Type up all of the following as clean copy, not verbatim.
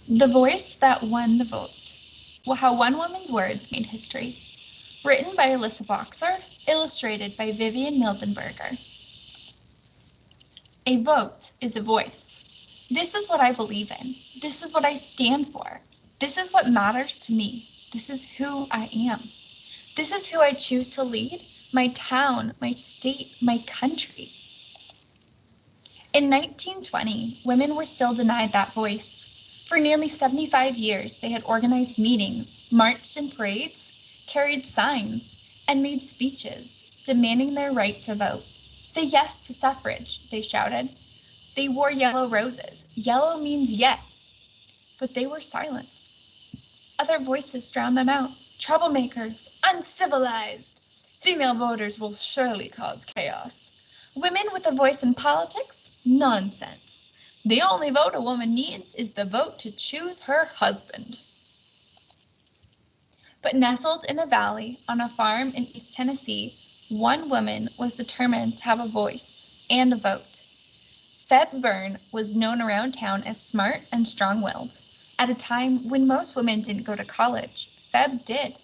The Voice That Won the Vote. How One Woman's Words Made History. Written by Elisa, illustrated by Vivien Mildenberger. A vote is a voice. This is what I believe in. This is what I stand for. This is what matters to me. This is who I am. This is who I choose to lead my town, my state, my country. In 1920, women were still denied that voice. For nearly 75 years, they had organized meetings, marched in parades, carried signs, and made speeches, demanding their right to vote. Say yes to suffrage, they shouted. They wore yellow roses. Yellow means yes. But they were silenced. Other voices drowned them out. Troublemakers, uncivilized. Female voters will surely cause chaos. Women with a voice in politics? Nonsense. The only vote a woman needs is the vote to choose her husband. But nestled in a valley on a farm in East Tennessee, one woman was determined to have a voice and a vote. Feb Byrne was known around town as smart and strong-willed. At a time when most women didn't go to college, Feb did.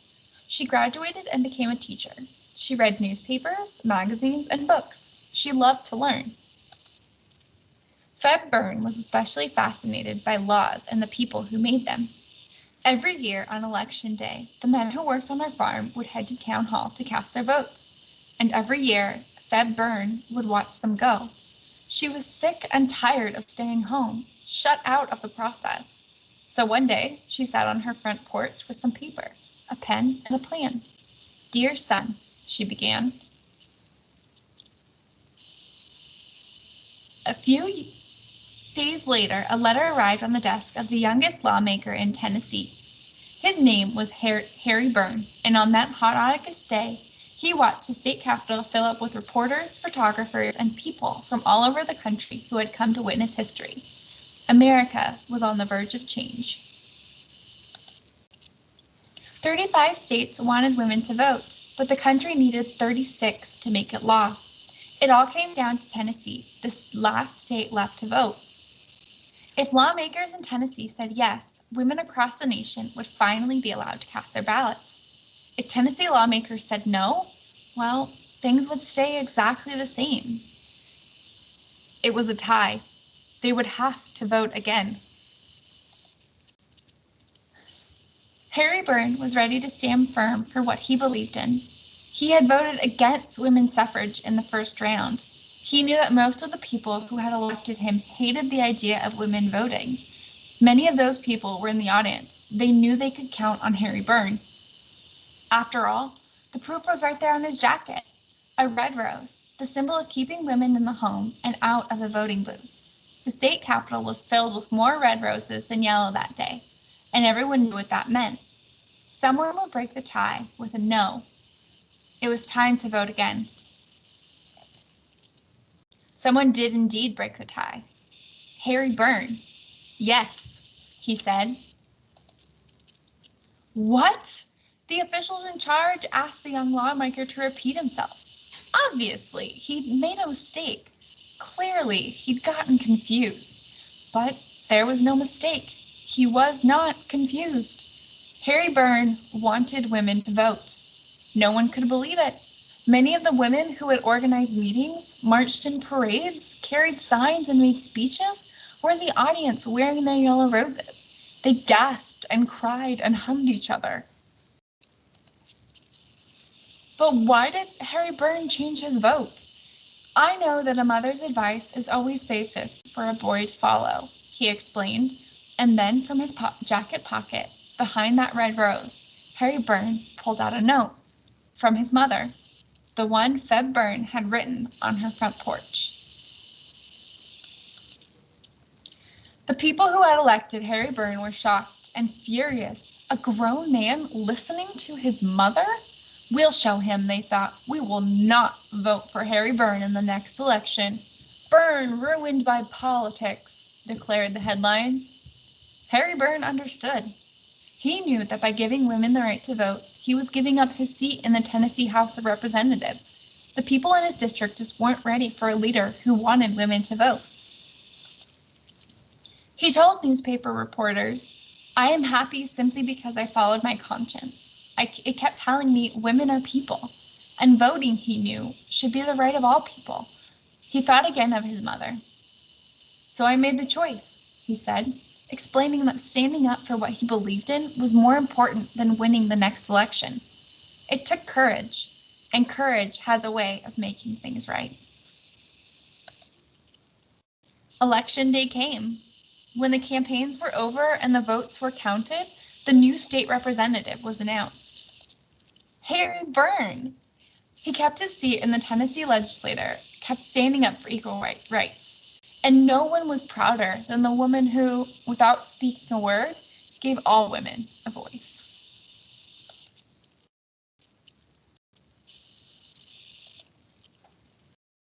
She graduated and became a teacher. She read newspapers, magazines, and books. She loved to learn. Feb Byrne was especially fascinated by laws and the people who made them. Every year on election day, the men who worked on her farm would head to town hall to cast their votes. And every year, Feb Byrne would watch them go. She was sick and tired of staying home, shut out of the process. So one day, she sat on her front porch with some paper, a pen, and a plan. "Dear son," she began. A few days later, a letter arrived on the desk of the youngest lawmaker in Tennessee. His name was Harry Byrne, and on that hot August day, he watched the state capitol fill up with reporters, photographers, and people from all over the country who had come to witness history. America was on the verge of change. 35 states wanted women to vote, but the country needed 36 to make it law. It all came down to Tennessee, the last state left to vote. If lawmakers in Tennessee said yes, women across the nation would finally be allowed to cast their ballots. If Tennessee lawmakers said no, well, things would stay exactly the same. It was a tie. They would have to vote again. Harry Byrne was ready to stand firm for what he believed in. He had voted against women's suffrage in the first round. He knew that most of the people who had elected him hated the idea of women voting. Many of those people were in the audience. They knew they could count on Harry Byrne. After all, the proof was right there on his jacket. A red rose, the symbol of keeping women in the home and out of the voting booth. The state capitol was filled with more red roses than yellow that day, and everyone knew what that meant. Someone would break the tie with a no. It was time to vote again. Someone did indeed break the tie. Harry Byrne. "Yes," he said. "What?" The officials in charge asked the young lawmaker to repeat himself. Obviously, he'd made a mistake. Clearly, he'd gotten confused. But there was no mistake. He was not confused. Harry Byrne wanted women to vote. No one could believe it. Many of the women who had organized meetings, marched in parades, carried signs, and made speeches were in the audience wearing their yellow roses. They gasped and cried and hugged each other. But why did Harry Byrne change his vote? "I know that a mother's advice is always safest for a boy to follow," he explained, and then from his jacket pocket, behind that red rose, Harry Byrne pulled out a note from his mother, the one Feb Byrne had written on her front porch. The people who had elected Harry Byrne were shocked and furious. A grown man listening to his mother? "We'll show him," they thought. "We will not vote for Harry Byrne in the next election. Byrne ruined by politics," declared the headlines. Harry Byrne understood. He knew that by giving women the right to vote, he was giving up his seat in the Tennessee House of Representatives. The people in his district just weren't ready for a leader who wanted women to vote. He told newspaper reporters, "I am happy simply because I followed my conscience. It kept telling me women are people, and voting, he knew, should be the right of all people." He thought again of his mother. "So I made the choice," he said, explaining that standing up for what he believed in was more important than winning the next election. It took courage, and courage has a way of making things right. Election day came. When the campaigns were over and the votes were counted, the new state representative was announced. Feb Byrne. He kept his seat in the Tennessee legislature, kept standing up for equal rights. And no one was prouder than the woman who, without speaking a word, gave all women a voice.